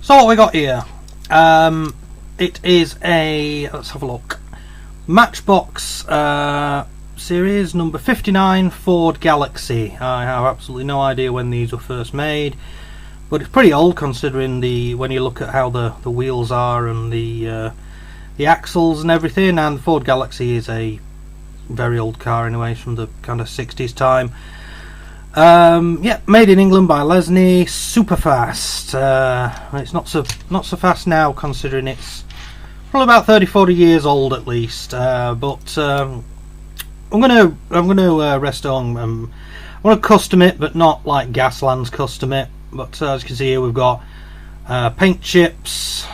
So what we got here? It is a, let's have a look, Matchbox series number 59 Ford Galaxie. I have absolutely no idea when these were first made, but it's pretty old considering when you look at how the wheels are and the axles and everything. And the Ford Galaxie is a very old car anyway, from the kind of 60s time. Yeah, made in England by Lesney. Super fast. It's not so fast now, considering it's probably about 30-40 years old at least. But I'm gonna Resto. I'm gonna custom it, but not like Gasland's custom it. But as you can see here, we've got paint chips,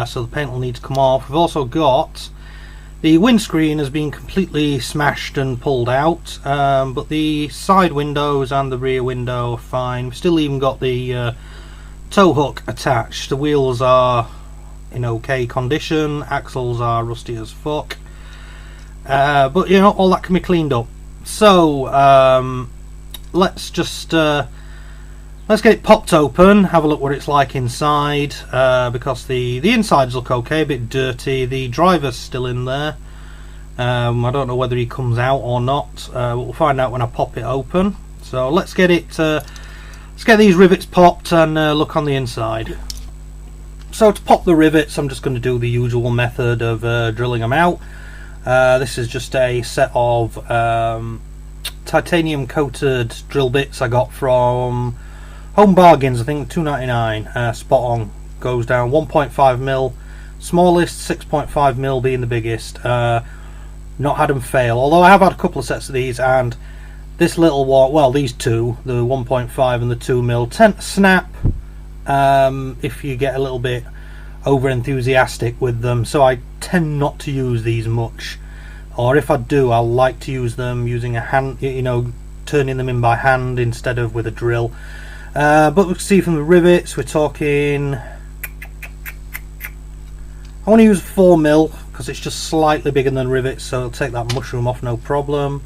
so the paint will need to come off. We've also got the windscreen has been completely smashed and pulled out, but the side windows and the rear window are fine. We've still even got the tow hook attached. The wheels are in okay condition, axles are rusty as fuck, but you know, all that can be cleaned up. So let's just let's get it popped open, have a look what it's like inside, because the insides look okay, a bit dirty. The driver's still in there. I don't know whether he comes out or not, but we'll find out when I pop it open. So let's get it, let's get these rivets popped and look on the inside. So to pop the rivets, I'm just going to do the usual method of drilling them out. This is just a set of titanium coated drill bits I got from Home Bargains, I think $2.99. Spot on, goes down 1.5mm, smallest, 6.5mm being the biggest. Not had them fail, although I have had a couple of sets of these, and this little one, well, these two, the 1.5 and the 2mm, tend to snap if you get a little bit over enthusiastic with them. So I tend not to use these much, or if I do, I like to use them using a hand, you know, turning them in by hand instead of with a drill. But we can see from the rivets, we're talking, I want to use 4mm because it's just slightly bigger than rivets, so it'll take that mushroom off no problem.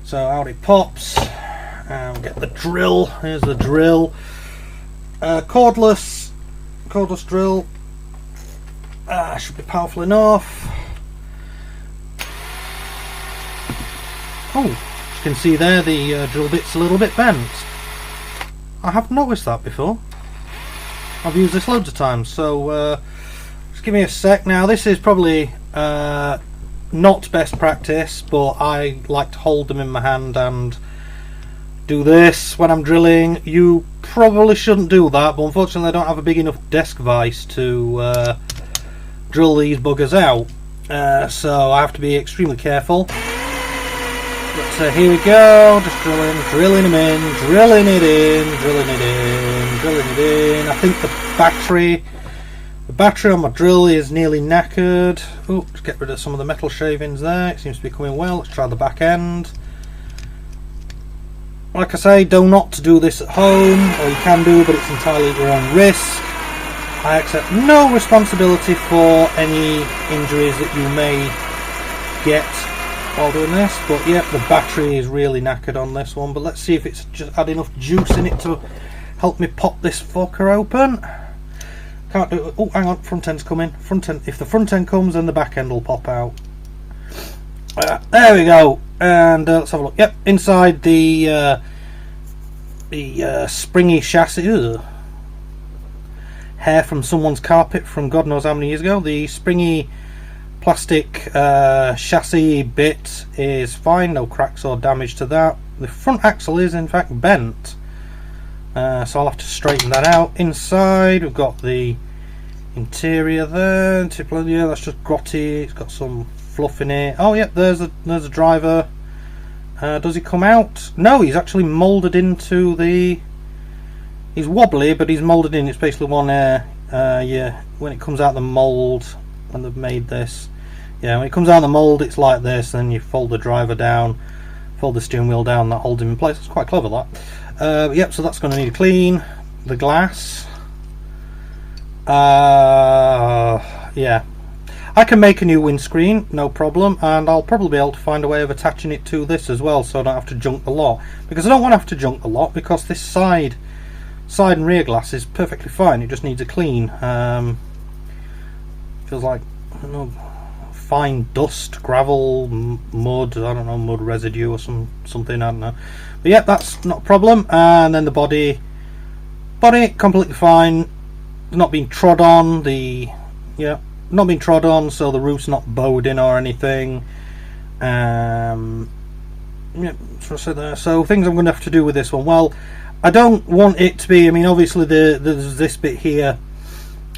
So out it pops, and we'll get the drill. Here's the drill, cordless drill. Should be powerful enough. Oh, as you can see there, the drill bit's a little bit bent. I haven't noticed that before. I've used this loads of times, so just give me a sec. Now this is probably not best practice, but I like to hold them in my hand and do this when I'm drilling. You probably shouldn't do that, but unfortunately I don't have a big enough desk vise to drill these buggers out, so I have to be extremely careful. But here we go, just drilling them in, drilling it in. I think the battery on my drill is nearly knackered. Oh, let's get rid of some of the metal shavings there. It seems to be coming well. Let's try the back end. Like I say, do not do this at home, or you can do, but it's entirely at your own risk. I accept no responsibility for any injuries that you may get while doing this, but yeah, the battery is really knackered on this one. But let's see if it's just had enough juice in it to help me pop this fucker open. Can't do it. Oh, hang on, front end's coming. Front end. If the front end comes, then the back end will pop out. There we go. And let's have a look. Yep, inside the springy chassis. Ugh. Hair from someone's carpet from God knows how many years ago. The springy plastic chassis bit is fine, no cracks or damage to that. The front axle is in fact bent, so I'll have to straighten that out. Inside we've got the interior there. Yeah, that's just grotty. It's got some fluff in it. Oh yeah, there's a driver. Does he come out? No, he's actually moulded into the, he's wobbly, but he's moulded in. It's basically one air. Yeah, when it comes out the mould, when they've made this, yeah, when it comes out of the mould, it's like this. Then you fold the driver down, fold the steering wheel down, that holds him in place. It's quite clever, that. Yep, so that's going to need a clean. The glass, yeah, I can make a new windscreen, no problem, and I'll probably be able to find a way of attaching it to this as well, so I don't have to junk the lot. Because I don't want to have to junk the lot, because this side side and rear glass is perfectly fine. It just needs a clean. Feels like, I don't know, fine dust, gravel, mud, I don't know, mud residue or something, I don't know. But yeah, that's not a problem. And then the body completely fine. Not being trod on. Not being trod on, so the roof's not bowed in or anything. Yeah, so I said there. So things I'm going to have to do with this one. Well, I don't want it to be. I mean, obviously there's this bit here,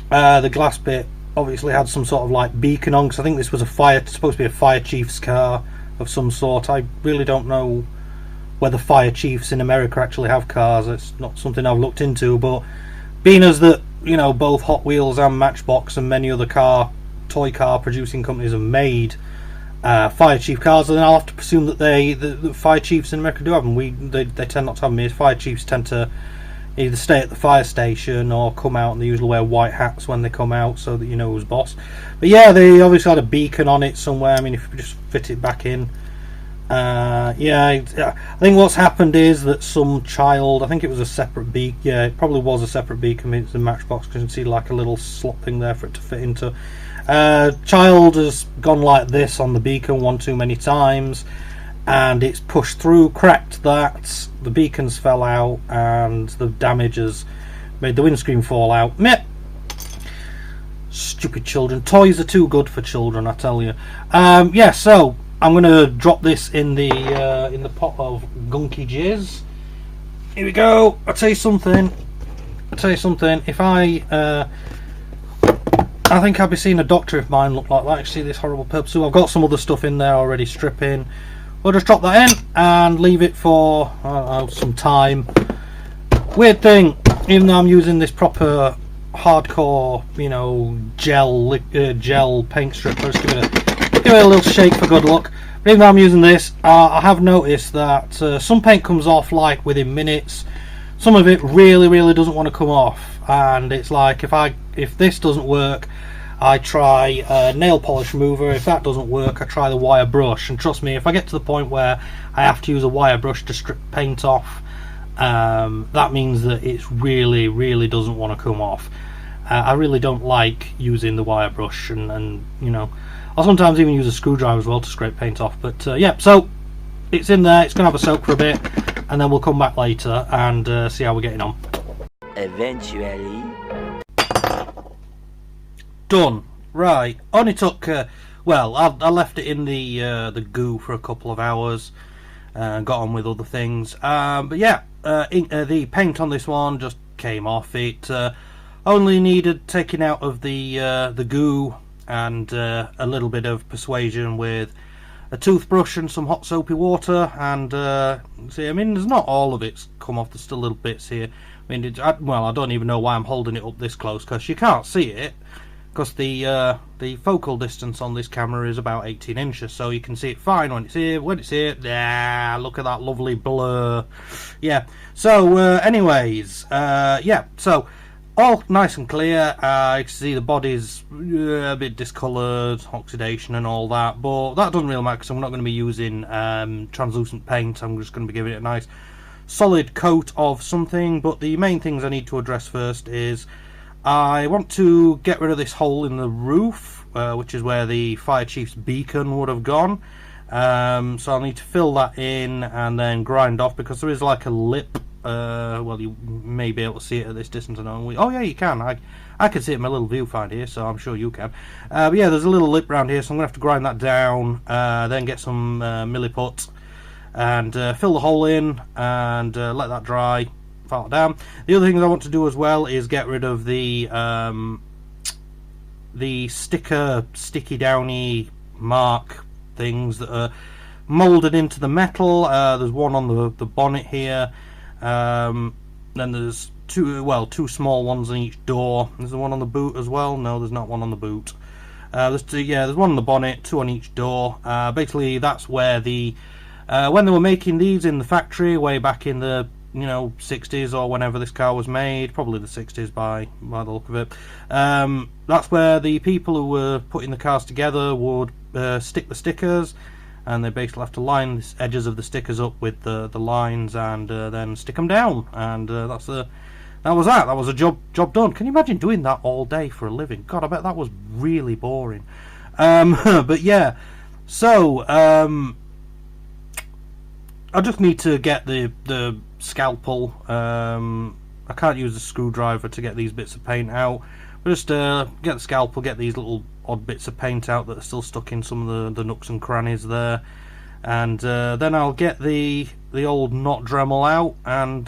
the glass bit. Obviously had some sort of like beacon on, because I think this was supposed to be a fire chief's car of some sort. I really don't know whether fire chiefs in America actually have cars. It's not something I've looked into, but being as that, you know, both Hot Wheels and Matchbox and many other toy car producing companies have made fire chief cars, then I'll have to presume that the fire chiefs in America do have them. They tend not to have them. Fire chiefs tend to either stay at the fire station or come out, and they usually wear white hats when they come out so that you know who's boss. But yeah, they obviously had a beacon on it somewhere. I mean, if you just fit it back in. Yeah, I think what's happened is that some child, I think it was a separate beacon. Yeah, it probably was a separate beacon. I mean, it's a Matchbox, because you can see like a little slot thing there for it to fit into. Child has gone like this on the beacon one too many times, and it's pushed through, cracked that, the beacons fell out, and the damage has made the windscreen fall out. Meh. Stupid children. Toys are too good for children, I tell you. Yeah, so I'm going to drop this in the pot of gunky jizz. Here we go. I'll tell you something. If I think I'd be seeing a doctor if mine looked like that. You see this horrible purple. So I've got some other stuff in there already stripping. We'll just drop that in and leave it for some time. Weird thing, even though I'm using this proper hardcore, you know, gel paint strip, I'll just give it a little shake for good luck. But even though I'm using this, I have noticed that some paint comes off like within minutes. Some of it really doesn't want to come off, and it's like if this doesn't work, I try a nail polish remover. If that doesn't work, I try the wire brush. And trust me, if I get to the point where I have to use a wire brush to strip paint off, that means that it really doesn't want to come off. I really don't like using the wire brush, and you know, I'll sometimes even use a screwdriver as well to scrape paint off. But yeah, so it's in there. It's going to have a soak for a bit, and then we'll come back later and see how we're getting on. Eventually. Done. Right. Only took. Well, I left it in the goo for a couple of hours. Got on with other things. But yeah, the paint on this one just came off. It only needed taking out of the goo and a little bit of persuasion with a toothbrush and some hot soapy water. And see, I mean, there's not all of it's come off. There's still little bits here. I mean, well, I don't even know why I'm holding it up this close, because you can't see it. Because the focal distance on this camera is about 18 inches, so you can see it fine when it's here. When it's here, look at that lovely blur. Yeah. So, anyways, yeah. So, all nice and clear. You can see the body's a bit discoloured, oxidation and all that, but that doesn't really matter because I'm not going to be using translucent paint. I'm just going to be giving it a nice solid coat of something. But the main things I need to address first is I want to get rid of this hole in the roof, which is where the fire chief's beacon would have gone. So I'll need to fill that in and then grind off, because there is like a lip. Well, you may be able to see it at this distance. Oh yeah, you can. I can see it in my little viewfinder here, so I'm sure you can. But yeah, there's a little lip around here, so I'm going to have to grind that down, then get some milliput and fill the hole in and let that dry. File it down. The other things I want to do as well is get rid of the sticky downy mark things that are moulded into the metal. There's one on the bonnet here. Then there's two small ones on each door. There's the one on the boot as well. No, there's not one on the boot. There's one on the bonnet, two on each door. Basically, that's where when they were making these in the factory way back in the 60s or whenever this car was made, probably the 60s by the look of it. That's where the people who were putting the cars together would stick the stickers, and they basically have to line the edges of the stickers up with the lines and then stick them down, and that's the that was that. That was a job done. Can you imagine doing that all day for a living? God, I bet that was really boring. But yeah, so I just need to get the scalpel. I can't use a screwdriver to get these bits of paint out. Just get the scalpel, get these little odd bits of paint out that are still stuck in some of the nooks and crannies there, and then I'll get the old knot Dremel out and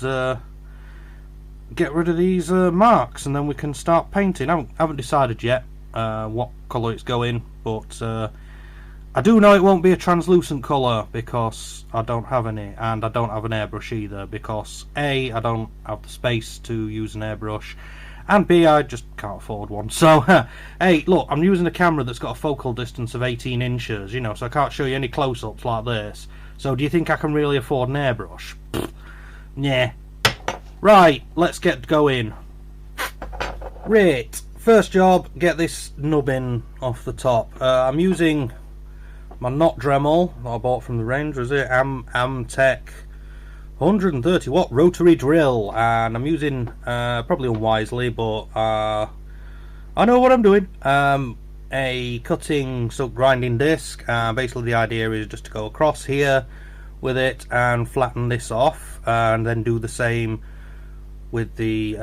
get rid of these marks, and then we can start painting. I haven't decided yet what colour it's going, but I do know it won't be a translucent colour because I don't have any, and I don't have an airbrush either because A, I don't have the space to use an airbrush, and B, I just can't afford one. So hey, look, I'm using a camera that's got a focal distance of 18 inches, you know, so I can't show you any close-ups like this. So do you think I can really afford an airbrush? Yeah. Right, let's get going. Right, first job, get this nubbin off the top. I'm using my knot Dremel that I bought from the range. Was it Amtech 130 watt rotary drill, and I'm using probably unwisely, but I know what I'm doing. A cutting stroke grinding disc. Basically the idea is just to go across here with it and flatten this off, and then do the same with the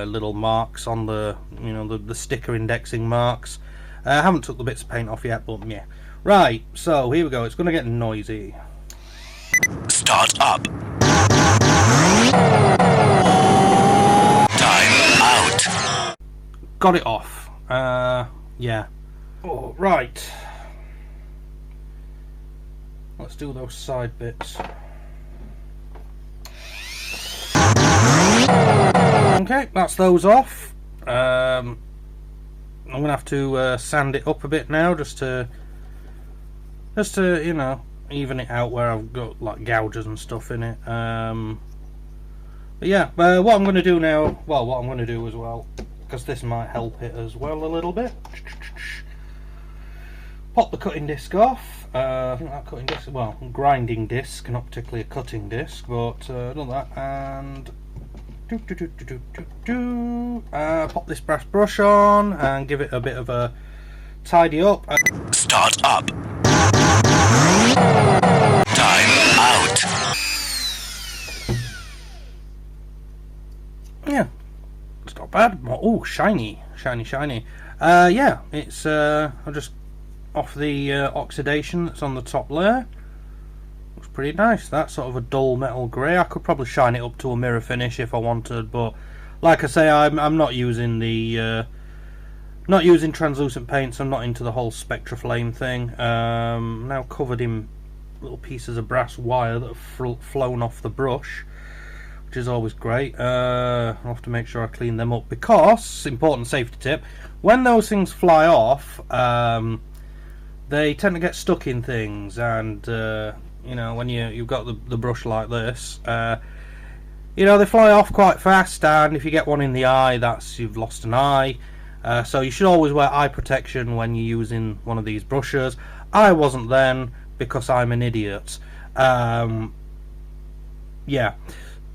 little marks on the, you know, the sticker indexing marks. I haven't took the bits of paint off yet, but yeah. Right, so here we go. It's going to get noisy. Start up. Time out. Got it off. Yeah. Oh, right. Let's do those side bits. Okay, that's those off. I'm gonna have to sand it up a bit now, just to you know, even it out where I've got like gouges and stuff in it. But yeah, what I'm gonna do now, well, what I'm gonna do as well, because this might help it as well a little bit. Pop the cutting disc off. I think that cutting disc, well, grinding disc, not particularly a cutting disc, but done that, and pop this brass brush on and give it a bit of a tidy up. Start up. Time out. Yeah, it's not bad. Oh, shiny. Yeah, it's I'll just off the oxidation that's on the top layer. Looks pretty nice. That's sort of a dull metal grey. I could probably shine it up to a mirror finish if I wanted, but like I say, I'm not using the not using translucent paints. I'm not into the whole Spectra Flame thing. Now covered in little pieces of brass wire that have flown off the brush, which is always great. I'll have to make sure I clean them up, because, important safety tip, when those things fly off, they tend to get stuck in things, and you know, when you've got the brush like this, you know, they fly off quite fast, and if you get one in the eye, you've lost an eye. So you should always wear eye protection when you're using one of these brushes. I wasn't then, because I'm an idiot. Yeah,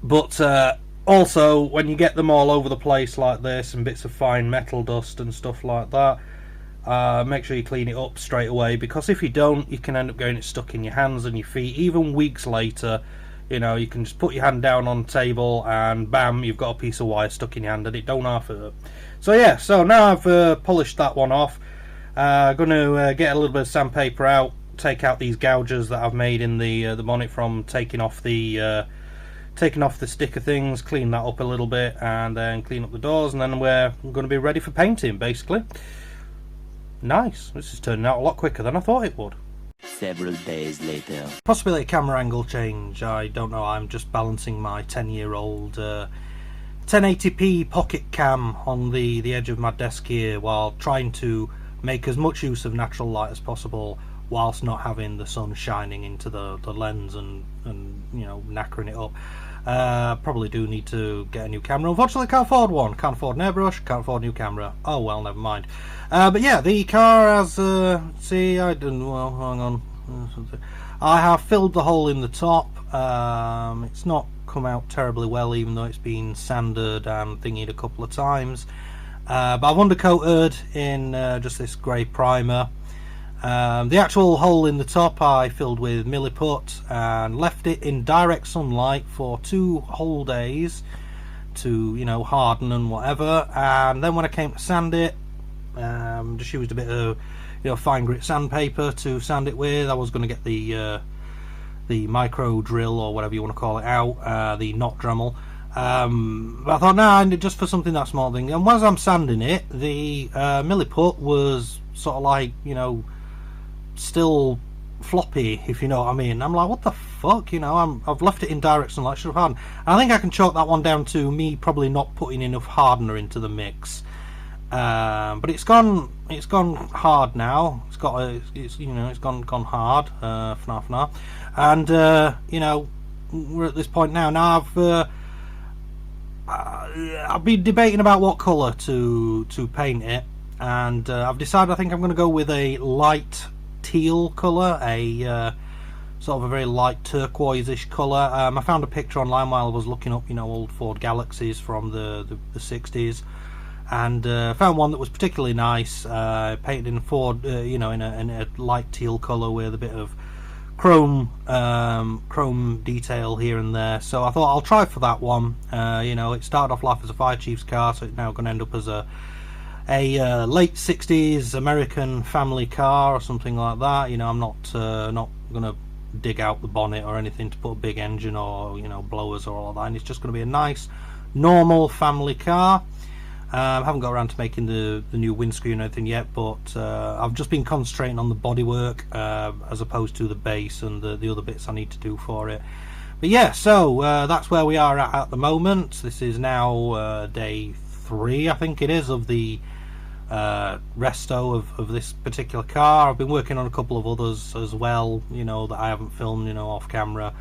but also when you get them all over the place like this, and bits of fine metal dust and stuff like that, make sure you clean it up straight away, because if you don't, you can end up getting it stuck in your hands and your feet. Even weeks later, you know, you can just put your hand down on the table and bam, you've got a piece of wire stuck in your hand, and it don't half hurt. So yeah, so now I've polished that one off. I'm going to get a little bit of sandpaper out, take out these gouges that I've made in the bonnet from taking off the sticker things, clean that up a little bit, and then clean up the doors, and then we're going to be ready for painting, basically. Nice. This is turning out a lot quicker than I thought it would. Several days later. Possibly a camera angle change, I don't know. I'm just balancing my 10-year-old 1080p pocket cam on the edge of my desk here, while trying to make as much use of natural light as possible, whilst not having the sun shining into the lens and you know, knackering it up. Probably do need to get a new camera. Unfortunately, can't afford one. Can't afford an airbrush. Can't afford a new camera. Oh well, never mind. But yeah, the car has. See, I didn't. Well, hang on. I have filled the hole in the top. It's not come out terribly well, even though it's been sanded and thingied a couple of times. But I've undercoated in just this grey primer. The actual hole in the top I filled with milliput and left it in direct sunlight for 2 whole days to, you know, harden and whatever. And then when I came to sand it, just used a bit of, you know, fine grit sandpaper to sand it with. I was going to get the micro drill or whatever you want to call it out, the knot Dremel. But I thought, nah, just for something that small thing. And as I'm sanding it, the milliput was sort of like, you know, still floppy, if you know what I mean. I'm like, what the fuck, you know, I've left it in direct sunlight, should have hardened. I think I can chalk that one down to me probably not putting enough hardener into the mix. But it's gone hard now. It's you know, it's gone hard, FNAF. And you know, we're at this point now. Now I've been debating about what colour to paint it, and I've decided I think I'm going to go with a light teal colour, a sort of a very light turquoise-ish colour. I found a picture online while I was looking up, you know, old Ford Galaxies from the 60s, and found one that was particularly nice, painted in Ford, you know, in a light teal colour with a bit of chrome detail here and there. So I thought I'll try for that one. You know, it started off life as a fire chief's car, so it's now going to end up as a late 60s American family car or something like that. You know, I'm not going to dig out the bonnet or anything to put a big engine or, you know, blowers or all that. And it's just going to be a nice normal family car. I haven't got around to making the new windscreen or anything yet, but I've just been concentrating on the bodywork as opposed to the base and the other bits I need to do for it. But yeah, so that's where we are at the moment. This is now day 3, I think it is, of the Resto of this particular car. I've been working on a couple of others as well, you know, that I haven't filmed, you know, off camera.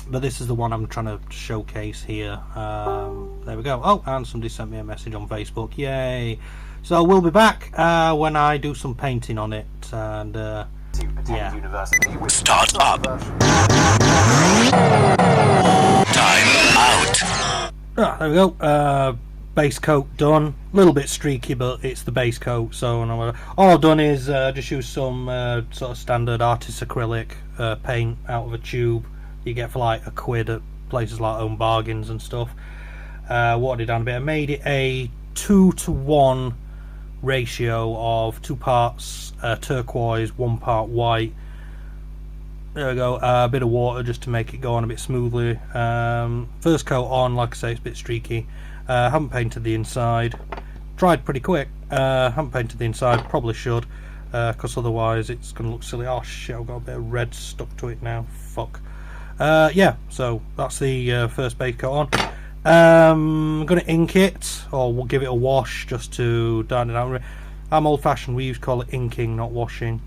But this is the one I'm trying to showcase here. There we go. Oh, and somebody sent me a message on Facebook. Yay! So we'll be back when I do some painting on it. And yeah. Start up. Time out. There we go. Base coat done. A little bit streaky, but it's the base coat. So all I've done is just use some sort of standard artist acrylic paint out of a tube you get for like £1 at places like Home Bargains and stuff. Watered it down a bit. I made it a 2-to-1 ratio of 2 parts turquoise, 1 part white. There we go. A bit of water just to make it go on a bit smoothly. First coat on, like I say, it's a bit streaky. Haven't painted the inside. Dried pretty quick. Haven't painted the inside. Probably should, because otherwise it's going to look silly. Oh shit! I've got a bit of red stuck to it now. Fuck. Yeah. So that's the first base coat on. I'm going to ink it, or we'll give it a wash just to darn it out. I'm old-fashioned. We used to call it inking, not washing.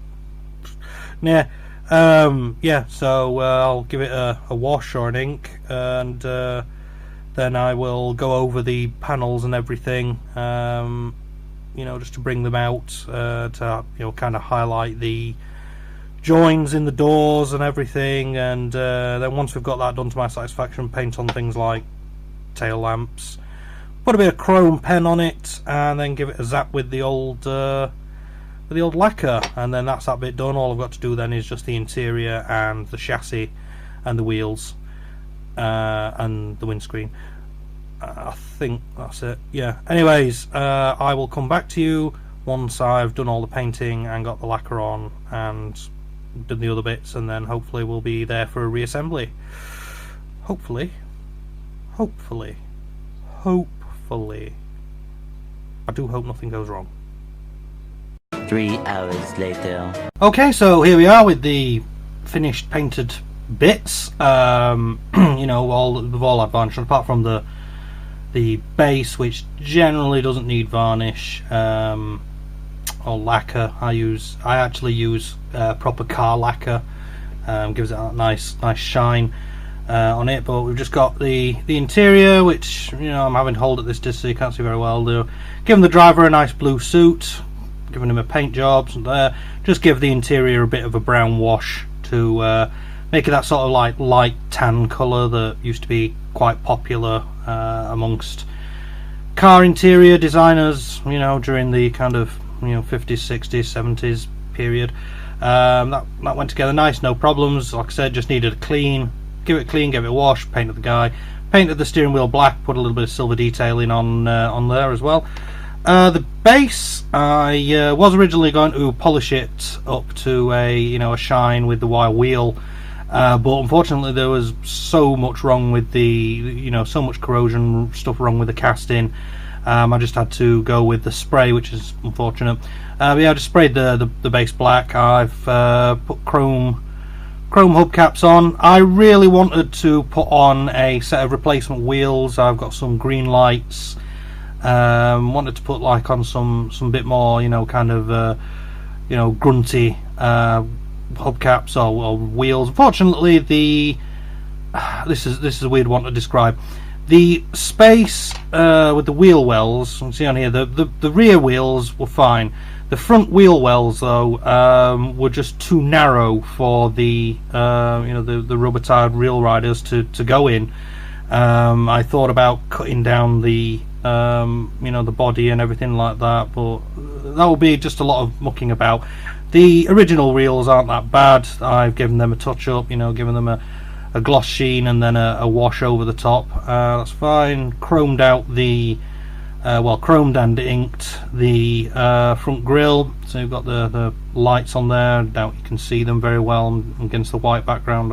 Nah. Yeah. So I'll give it a wash or an ink, and then I will go over the panels and everything, you know, just to bring them out, to, you know, kind of highlight the joins in the doors and everything. And then once we've got that done to my satisfaction, paint on things like tail lamps, put a bit of chrome pen on it, and then give it a zap with the old lacquer, and then that's that bit done. All I've got to do then is just the interior and the chassis and the wheels. And the windscreen. I think that's it. Yeah. Anyways, I will come back to you once I've done all the painting and got the lacquer on and done the other bits, and then hopefully we'll be there for a reassembly. Hopefully. I do hope nothing goes wrong. 3 hours later. Okay, so here we are with the finished painted bits. You know, we've all had varnish, apart from the base, which generally doesn't need varnish or lacquer. I actually use proper car lacquer. Gives it a nice shine on it. But we've just got the interior, which, you know, I'm having to hold at this distance so you can't see very well. Giving the driver a nice blue suit, giving him a paint job, just give the interior a bit of a brown wash to making that sort of like light tan colour that used to be quite popular amongst car interior designers, you know, during the kind of, you know, 50s, 60s, 70s period. That went together nice, no problems. Like I said, just needed a clean, give it a clean, give it a wash, painted the guy, painted the steering wheel black, put a little bit of silver detailing on there as well. The base, I was originally going to polish it up to a, you know, a shine with the wire wheel, but unfortunately there was so much wrong with the, you know, so much corrosion stuff wrong with the casting. I just had to go with the spray, which is unfortunate. But yeah, I just sprayed the base black. I've put chrome hubcaps on. I really wanted to put on a set of replacement wheels. I've got some green lights. Wanted to put like on some bit more, you know, kind of you know, grunty hubcaps or wheels. Unfortunately, this is a weird one to describe. The space with the wheel wells, you can see on here, the rear wheels were fine. The front wheel wells, though, were just too narrow for the you know, the rubber tired real riders to go in. I thought about cutting down the you know, the body and everything like that, but that will be just a lot of mucking about. The original reels aren't that bad. I've given them a touch up, you know, given them a gloss sheen and then a wash over the top. That's fine. Chromed out the well, chromed and inked the front grille, so you've got the lights on there. I doubt you can see them very well against the white background.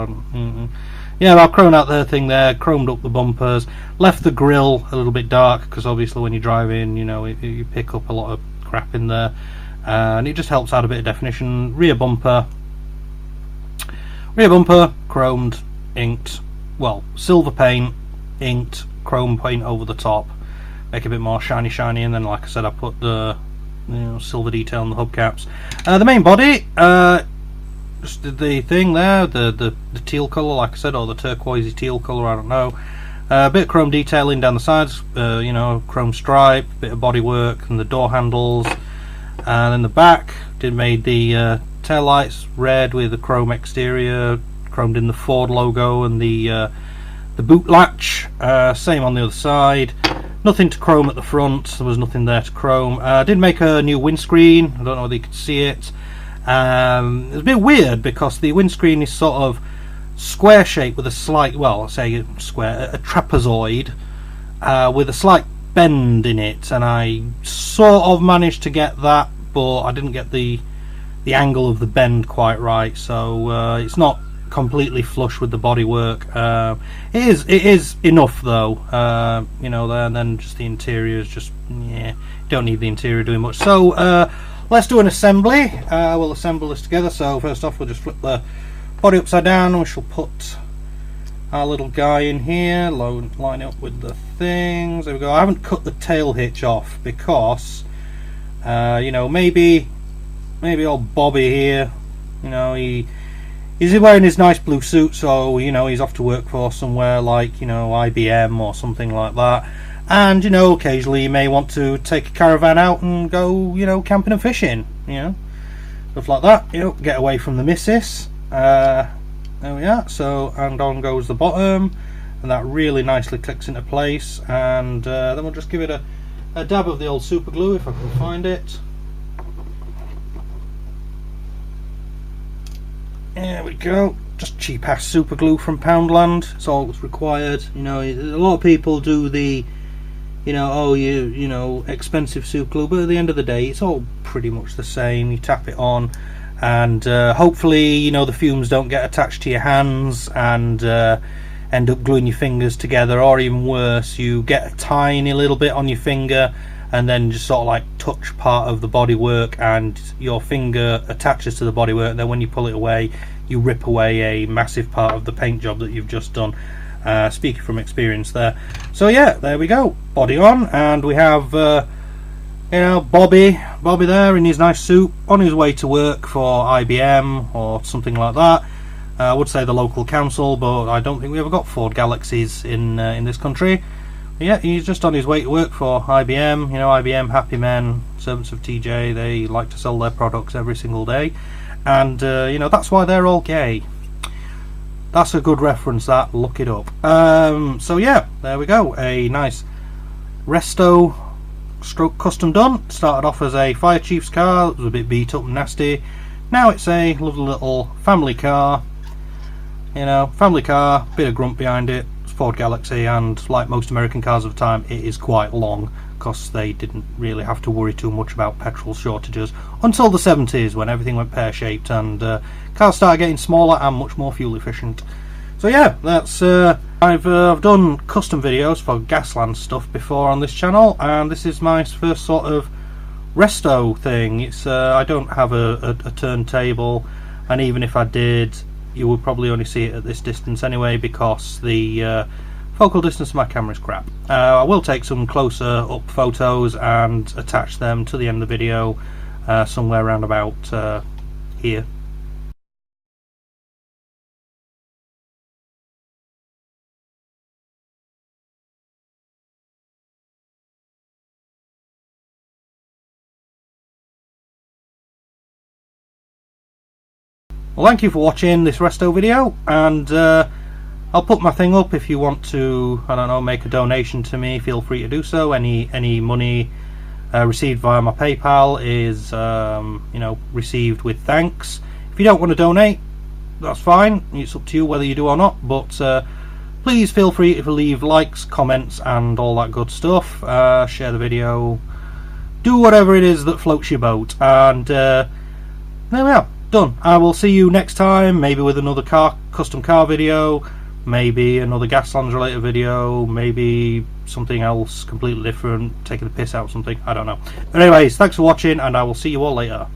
Yeah, I've chromed out the thing there, chromed up the bumpers, left the grille a little bit dark because obviously when you drive in, you know, you pick up a lot of crap in there, and it just helps add a bit of definition. Rear bumper chromed, inked, well, silver paint, inked, chrome paint over the top, make it a bit more shiny, and then like I said, I put the, you know, silver detail on the hubcaps. The main body, just did the thing there, the teal colour, like I said, or the turquoisey teal colour, I don't know. A bit of chrome detailing down the sides, you know, chrome stripe, bit of body work, and the door handles. And in the back, made the tail lights red with the chrome exterior, chromed in the Ford logo and the boot latch. Same on the other side. Nothing to chrome at the front. There was nothing there to chrome. I did make a new windscreen. I don't know whether you could see it. It's a bit weird because the windscreen is sort of square shaped with a slight, well, I'll say square, a trapezoid with a slight bend in it, and I sort of managed to get that, but I didn't get the angle of the bend quite right, so it's not completely flush with the bodywork. It is enough though, you know, there, and then just the interior is just, yeah, don't need the interior doing much. So let's do an assembly. We'll assemble this together. So first off, we'll just flip the body upside down, and we shall put our little guy in here, line it up with the things. There we go. I haven't cut the tail hitch off because you know, maybe old Bobby here, you know, he's wearing his nice blue suit, so you know, he's off to work for somewhere like, you know, IBM or something like that, and you know, occasionally you may want to take a caravan out and go, you know, camping and fishing, you know, stuff like that, you know, get away from the missus. There we are. So, and on goes the bottom, and that really nicely clicks into place, and then we'll just give it a dab of the old super glue if I can find it. There we go. Just cheap ass super glue from Poundland. It's all that's required. You know, a lot of people do the, you know, oh, you know, expensive super glue, but at the end of the day, it's all pretty much the same. You tap it on, and hopefully, you know, the fumes don't get attached to your hands and end up gluing your fingers together, or even worse, you get a tiny little bit on your finger and then just sort of like touch part of the bodywork, and your finger attaches to the bodywork, and then when you pull it away, you rip away a massive part of the paint job that you've just done. Speaking from experience there. So yeah, there we go, body on, and we have you know, Bobby there in his nice suit on his way to work for IBM or something like that. I would say the local council, but I don't think we ever got Ford Galaxies in this country. But yeah, he's just on his way to work for IBM. You know, IBM, happy men, servants of TJ. They like to sell their products every single day, and you know, that's why they're all gay. That's a good reference, that. Look it up. So yeah, there we go. A nice Resto stroke custom done. Started off as a fire chief's car. It was a bit beat up and nasty. Now it's a lovely little family car. You know, family car, bit of grunt behind it. It's Ford Galaxie, and like most American cars of the time, it is quite long because they didn't really have to worry too much about petrol shortages until the 70s, when everything went pear-shaped and cars started getting smaller and much more fuel efficient. So yeah, that's I've done custom videos for Gasland stuff before on this channel, and this is my first sort of Resto thing. It's I don't have a turntable, and even if I did, you would probably only see it at this distance anyway, because the focal distance of my camera is crap. I will take some closer up photos and attach them to the end of the video somewhere around about here. Well, thank you for watching this Resto video, and I'll put my thing up if you want to, I don't know, make a donation to me. Feel free to do so. Any money received via my PayPal is you know, received with thanks. If you don't want to donate, that's fine. It's up to you whether you do or not, but please feel free to leave likes, comments and all that good stuff. Share the video, do whatever it is that floats your boat, and there we are, done. I will see you next time, maybe with another custom car video, maybe another Gaslands related video, maybe something else completely different, taking the piss out of something, I don't know. But anyways, thanks for watching, and I will see you all later.